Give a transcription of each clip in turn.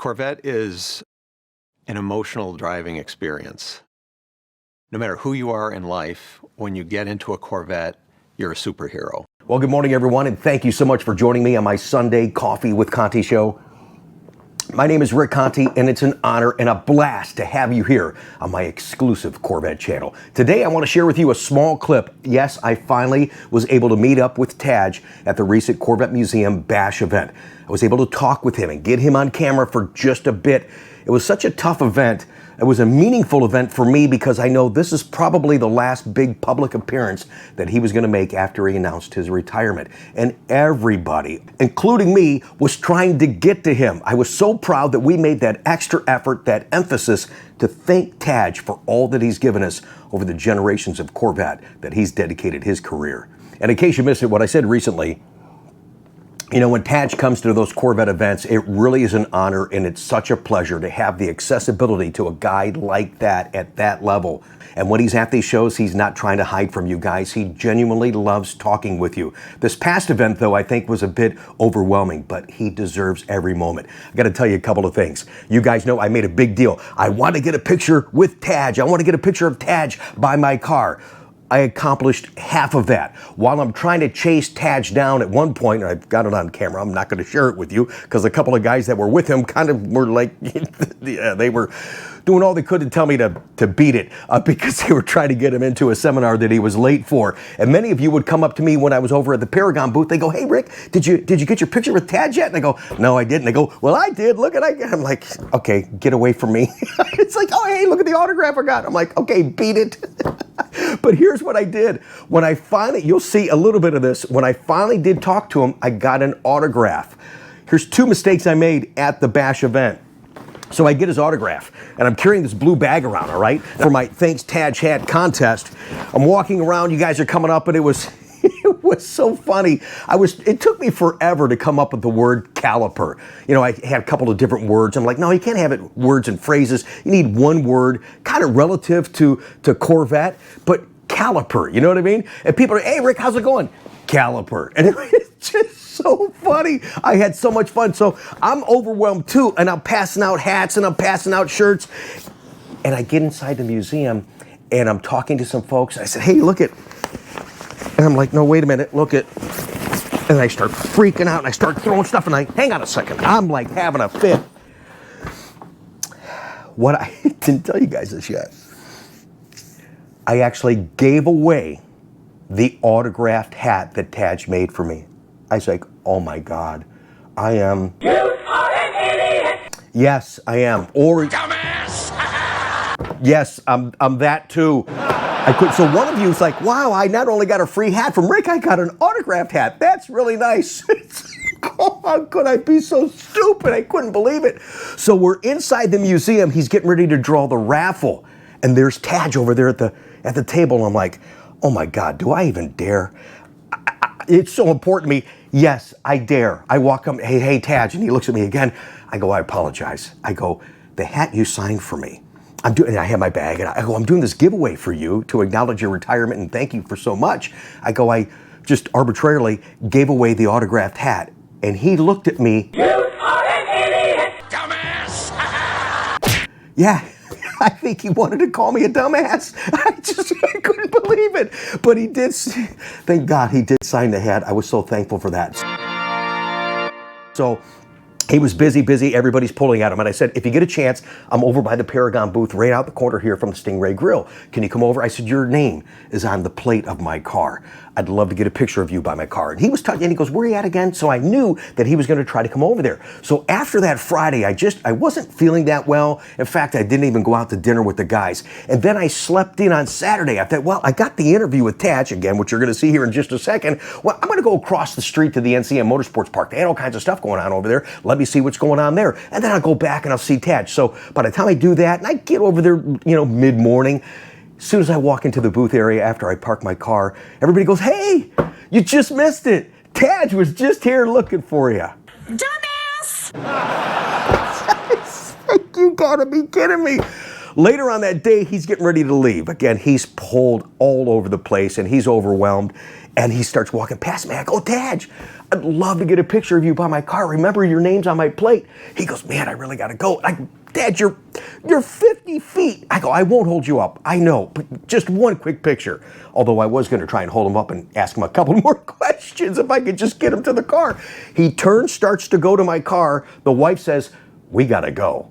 Corvette is an emotional driving experience. No matter who you are in life, when you get into a Corvette, you're a superhero. Well, good morning, everyone, and thank you so much for joining me on my Sunday Coffee with Conti show. My name is Rick Conti, and it's an honor and a blast to have you here on my exclusive Corvette channel. Today, I want to share with you a small clip. Yes, I finally was able to meet up with Tadge at the recent Corvette Museum Bash event. I was able to talk with him and get him on camera for just a bit. It was such a tough event. It was a meaningful event for me because I know this is probably the last big public appearance that he was going to make after he announced his retirement. And everybody, including me, was trying to get to him. I was so proud that we made that extra effort, that emphasis to thank Tadge for all that he's given us over the generations of Corvette that he's dedicated his career. And in case you missed it, what I said recently, you know, when Tadge comes to those Corvette events, it really is an honor and it's such a pleasure to have the accessibility to a guy like that at that level. And when he's at these shows, he's not trying to hide from you guys. He genuinely loves talking with you. This past event, though, I think was a bit overwhelming, but he deserves every moment. I got to tell you a couple of things. You guys know I made a big deal. I want to get a picture with Tadge. I want to get a picture of Tadge by my car. I accomplished half of that. While I'm trying to chase Tadge down at one point, and I've got it on camera, I'm not going to share it with you because a couple of guys that were with him kind of were like, yeah, they were doing all they could to tell me to beat it because they were trying to get him into a seminar that he was late for. And many of you would come up to me when I was over at the Paragon booth. They go, "Hey, Rick, did you get your picture with Tadge yet?" And I go, "No, I didn't." They go, "Well, I did. Look at it." I'm like, "Okay, get away from me." It's like, "Oh, hey, look at the autograph I got." I'm like, "Okay, beat it." But here's what I did. When I finally, you'll see a little bit of this, when I finally did talk to him, I got an autograph. Here's two mistakes I made at the Bash event. So I get his autograph, and I'm carrying this blue bag around, all right, for my Thanks Tadge Hat contest. I'm walking around, you guys are coming up, and it was so funny. It took me forever to come up with the word caliper. You know, I had a couple of different words. I'm like, no, you can't have it words and phrases. You need one word, kind of relative to Corvette, but caliper, you know what I mean? And people are, "Hey, Rick, how's it going?" Caliper. And it's just so funny. I had so much fun. So I'm overwhelmed too, and I'm passing out hats and I'm passing out shirts. And I get inside the museum and I'm talking to some folks. I said, "Hey, look at," and I'm like, "No, wait a minute, look at," and I start freaking out and I start throwing stuff and hang on a second. I'm like having a fit. What I didn't tell you guys this yet. I actually gave away the autographed hat that Tadge made for me. I was like, "Oh my God, I am." You are an idiot. Yes, I am. Or dumbass. Yes, I'm that too. I could. So one of you is like, "Wow, I not only got a free hat from Rick, I got an autographed hat. That's really nice." Oh, how could I be so stupid? I couldn't believe it. So we're inside the museum. He's getting ready to draw the raffle, and there's Tadge over there at the table. And I'm like, "Oh my God, do I even dare?" It's so important to me. Yes, I dare. I walk up, hey, Tadge, and he looks at me again. I go, "I apologize." I go, "The hat you signed for me, and I have my bag, and I go, "I'm doing this giveaway for you to acknowledge your retirement and thank you for so much." I go, "I just arbitrarily gave away the autographed hat." And he looked at me. "You are an idiot, dumbass." Yeah. I think he wanted to call me a dumbass. I couldn't believe it. But he did, thank God he did sign the hat. I was so thankful for that. So he was busy. Everybody's pulling at him. And I said, "If you get a chance, I'm over by the Paragon booth right out the corner here from the Stingray Grill. Can you come over?" I said, "Your name is on the plate of my car. I'd love to get a picture of you by my car." And he was talking, and he goes, "Where are you at again?" So I knew that he was going to try to come over there. So after that Friday, I wasn't feeling that well. In fact, I didn't even go out to dinner with the guys. And then I slept in on Saturday. I thought, well, I got the interview with Tadge again, which you're going to see here in just a second. Well, I'm going to go across the street to the NCM Motorsports Park. They had all kinds of stuff going on over there. Let me see what's going on there. And then I'll go back and I'll see Tadge. So by the time I do that, and I get over there, you know, mid-morning, as soon as I walk into the booth area after I park my car, everybody goes, "Hey, you just missed it. Tadge was just here looking for you." Dumbass! You gotta be kidding me. Later on that day, he's getting ready to leave. Again, he's pulled all over the place and he's overwhelmed. And he starts walking past me. I go, Tadge, I'd love to get a picture of you by my car. Remember, your name's on my plate. He goes, man, I really got to go. I go, Tadge, you're 50 feet. I go, I won't hold you up. I know, but just one quick picture. Although I was going to try and hold him up and ask him a couple more questions if I could just get him to the car. He turns, starts to go to my car. The wife says, we got to go.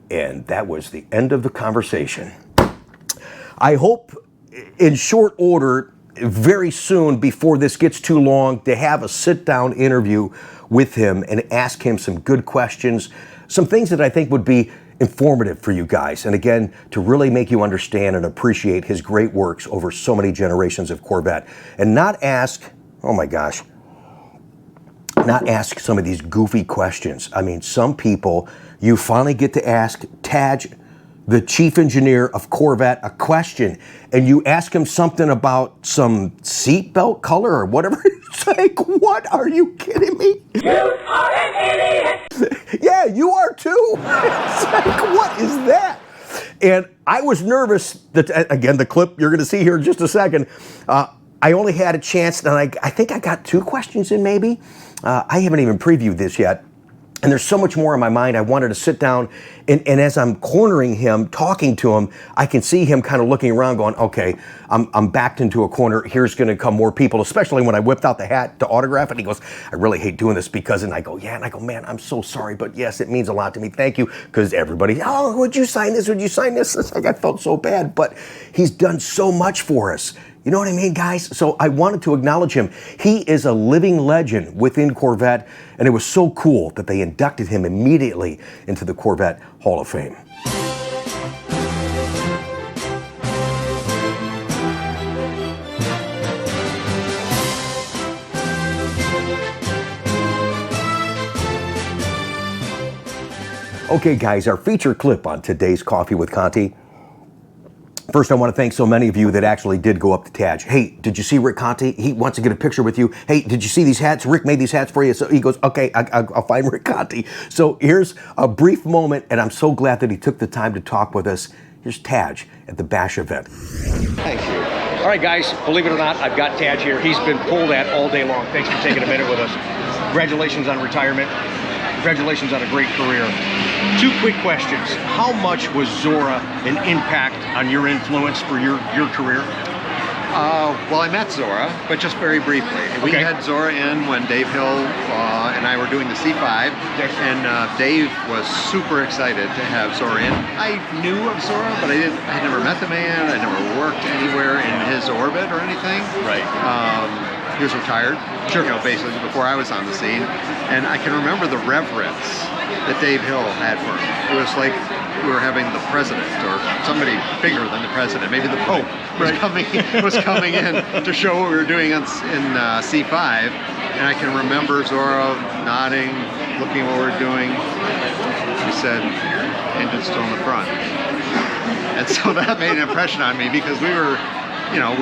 And that was the end of the conversation. I hope in short order, very soon before this gets too long, to have a sit-down interview with him and ask him some good questions, some things that I think would be informative for you guys. And again, to really make you understand and appreciate his great works over so many generations of Corvette. And not ask, oh my gosh, not ask some of these goofy questions. I mean, some people, you finally get to ask Tadge, the chief engineer of Corvette, a question, and you ask him something about some seatbelt color or whatever. It's like, what? Are you kidding me? You are an idiot! Yeah, you are too. It's like, what is that? And I was nervous that, again, the clip you're going to see here in just a second, I only had a chance, and I think I got 2 questions in maybe. I haven't even previewed this yet. And there's so much more in my mind. I wanted to sit down, and as I'm cornering him, talking to him, I can see him kind of looking around going, okay, I'm backed into a corner. Here's going to come more people, especially when I whipped out the hat to autograph it. He goes, I really hate doing this because, and I go, yeah, and I go, man, I'm so sorry, but yes, it means a lot to me. Thank you. Because everybody, oh, would you sign this? Would you sign this? It's like I felt so bad, but he's done so much for us. You know what I mean, guys? So I wanted to acknowledge him. He is a living legend within Corvette, and it was so cool that they inducted him immediately into the Corvette Hall of Fame. Okay, guys, our feature clip on today's Coffee with Conti. First, I want to thank so many of you that actually did go up to Tadge. Hey, did you see Rick Conti? He wants to get a picture with you. Hey, did you see these hats? Rick made these hats for you. So he goes, okay, I'll find Rick Conti. So here's a brief moment, and I'm so glad that he took the time to talk with us. Here's Tadge at the Bash event. Thank you. All right, guys, believe it or not, I've got Tadge here. He's been pulled at all day long. Thanks for taking a minute with us. Congratulations on retirement. Congratulations on a great career. 2 quick questions. How much was Zora an impact on your influence for your career? Well, I met Zora, but just very briefly. We had Zora in when Dave Hill and I were doing the C5, and Dave was super excited to have Zora in. I knew of Zora, but I had never met the man. I never worked anywhere in his orbit or anything. Right. He was retired, you know, basically before I was on the scene, and I can remember the reverence that Dave Hill had for him. It was like we were having the president or somebody bigger than the president, maybe the Pope was coming in to show what we were doing in C5, and I can remember Zora nodding, looking at what we were doing. He said, "Engine's still in the front," and so that made an impression on me because we were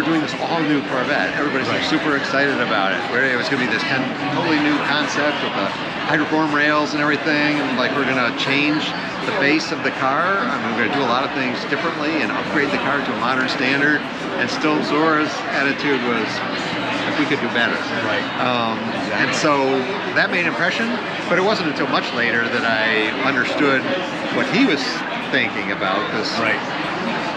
doing this all new Corvette. Everybody's like super excited about it. It was going to be this totally new concept with the hydroform rails and everything, and like we're going to change the face of the car. I mean, we're going to do a lot of things differently and upgrade the car to a modern standard. And still, Zora's attitude was, if we could do better. Right. And so that made an impression, but it wasn't until much later that I understood what he was thinking about, because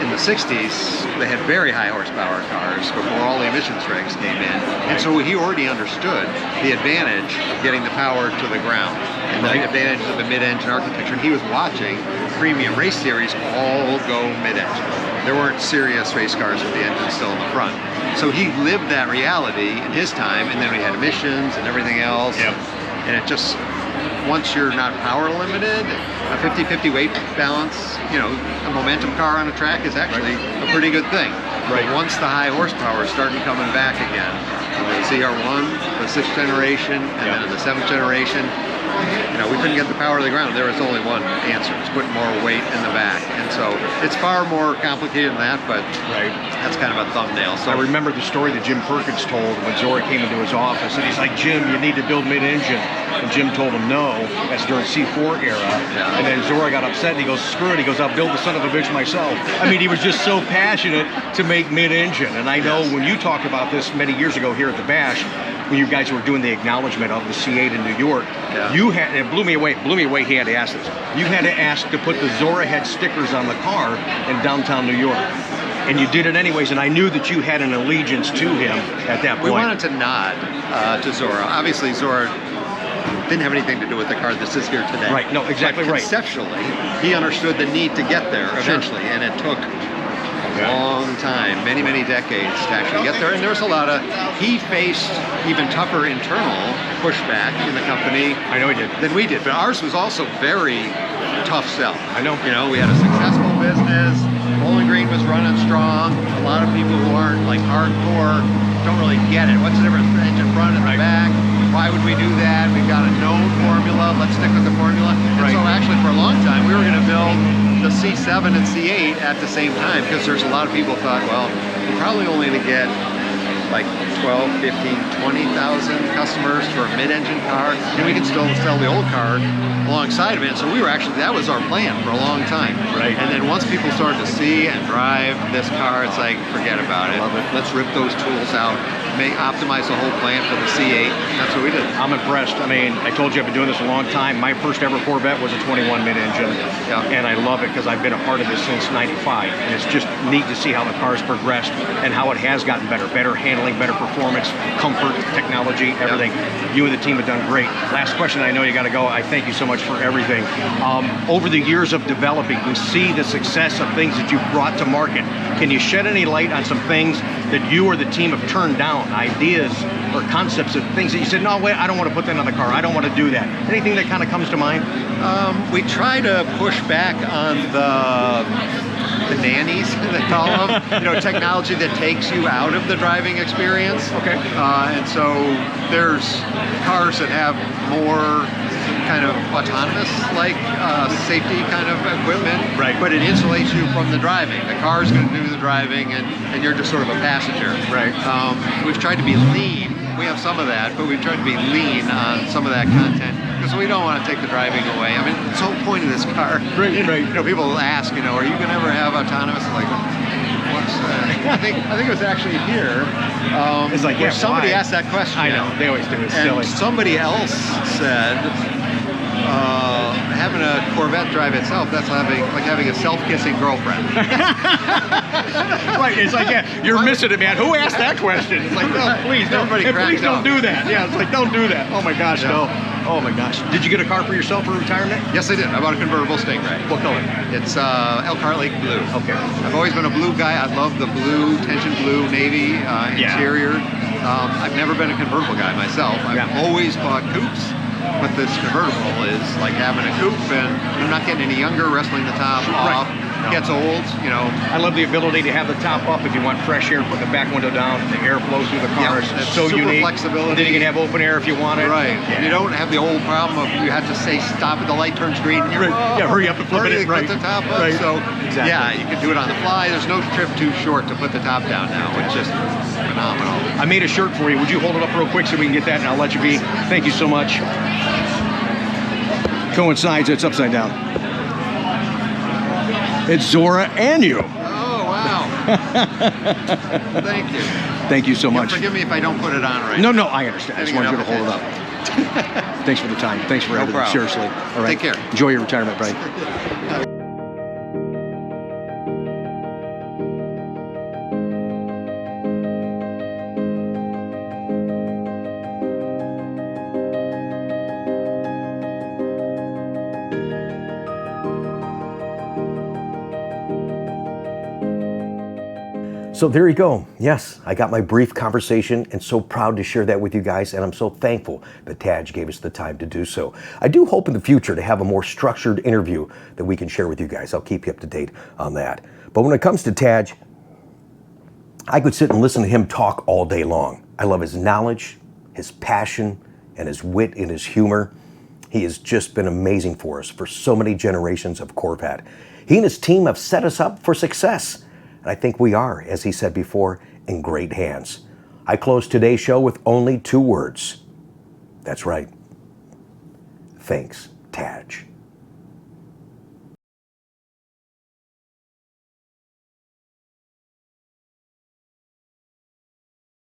in the 60s, they had very high horsepower cars before all the emissions regs came in. And so he already understood the advantage of getting the power to the ground and the advantages of the mid-engine architecture. And he was watching premium race series all go mid-engine. There weren't serious race cars with the engine still in the front. So he lived that reality in his time, and then we had emissions and everything else. Yep. And it just, once you're not power limited, a 50-50 weight balance, a momentum car on a track is actually a pretty good thing. But once the high horsepower started coming back again, the CR1, the 6th generation, and then in the 7th generation, we couldn't get the power to the ground. There was only one answer. It's put more weight in the back. And so it's far more complicated than that, but that's kind of a thumbnail. So I remember the story that Jim Perkins told when Zora came into his office, and he's like, Jim, you need to build mid-engine. And Jim told him no. That's during C4 era. And then Zora got upset, and he goes, screw it. He goes, I'll build the son of a bitch myself. I mean, he was just so passionate to make mid-engine. And I know when you talked about this many years ago here at the Bash, when you guys were doing the acknowledgement of the C8 in New York, you had, it blew me away he had to ask this. You had to ask to put the Zora head stickers on the car in downtown New York. And you did it anyways, and I knew that you had an allegiance to him at that point. We wanted to nod to Zora. Obviously, Zora didn't have anything to do with the car that sits here today. Right, no, exactly but right. Conceptually, he understood the need to get there eventually, and it took a long time, many, many decades to actually get there. And there's a lot of, he faced even tougher internal pushback in the company. I know he did. Than we did, but ours was also very tough sell. I know. We had a successful business. Bowling Green was running strong. A lot of people who aren't like hardcore don't really get it. What's the difference between engine front and the back? Why would we do that? We've got a known formula. Let's stick with the formula. And so actually for a long time, we were going to build the C7 and C8 at the same time, because there's a lot of people thought, well, we're probably only going to get like 12, 15, 20,000 customers for a mid-engine car, and we can still sell the old car alongside of it. So we were actually, that was our plan for a long time. Right. And then once people started to see and drive this car, it's like, forget about it. Love it. Let's rip those tools out, optimize the whole plan for the C8. That's what we did. I'm impressed. I mean, I told you I've been doing this a long time. My first ever Corvette was a 21 mid-engine, and I love it because I've been a part of this since '95. And it's just neat to see how the car's progressed and how it has gotten better. Better handling, better performance, comfort, technology, everything. You and the team have done great. Last question, I know you got to go. I thank you so much for everything. Over the years of developing, we see the success of things that you've brought to market. Can you shed any light on some things that you or the team have turned down, ideas or concepts of things that you said, no, wait, I don't want to put that on the car. I don't want to do that. Anything that kind of comes to mind? We try to push back on the nannies, they call them, technology that takes you out of the driving experience. Okay. And so there's cars that have more kind of autonomous, like safety kind of equipment, right? But it insulates you from the driving. The car's going to do the driving, and you're just sort of a passenger, right? We've tried to be lean. We have some of that, but we've tried to be lean on some of that content because we don't want to take the driving away. I mean, it's the whole point of this car. Right. People ask, are you going to ever have autonomous? Like, what's that? I think it was actually here. It's like, where somebody why? asked that question. I know, they always do. It's and silly. Somebody else said, having a Corvette drive itself, that's like having a self-kissing girlfriend. Right, it's like, you're missing it, man. Who asked that question? It's like, no, please don't do that. Yeah, it's like, don't do that. Oh my gosh, no. Oh my gosh. Did you get a car for yourself for retirement? Yes, I did. I bought a convertible Stingray. What color? It's Elkhart Lake blue. Okay. I've always been a blue guy. I love the blue, tension blue, navy interior. I've never been a convertible guy myself. I've always bought coupes. But this convertible is like having a coupe, and I'm not getting any younger, wrestling the top off. No. Gets old, I love the ability to have the top up if you want fresh air, put the back window down, the air flows through the car. It's so super unique. Flexibility. Then you can have open air if you want it. Right. Yeah. You don't have the old problem of you have to say stop at the light turns green. Hurry up and flip it. Put the top up. Right. So exactly. Yeah, you can do it on the fly. There's no trip too short to put the top down now. It's just phenomenal. I made a shirt for you. Would you hold it up real quick so we can get that, and I'll let you be. Thank you so much. Coincides, it's upside down. It's Zora and you. Oh, wow. Thank you. Thank you so much. Forgive me if I don't put it on right now. now. No, I understand. I just wanted you to hold it up. Thanks for the time. Thanks for everything. problem. Seriously. All right. Take care. Enjoy your retirement, Brian. So there you go. Yes, I got my brief conversation and so proud to share that with you guys, and I'm so thankful that Tadge gave us the time to do so. I do hope in the future to have a more structured interview that we can share with you guys. I'll keep you up to date on that. But when it comes to Tadge, I could sit and listen to him talk all day long. I love his knowledge, his passion, and his wit and his humor. He has just been amazing for us for so many generations of Corvette. He and his team have set us up for success. And I think we are, as he said before, in great hands. I close today's show with only 2 words. That's right. Thanks, Tadge.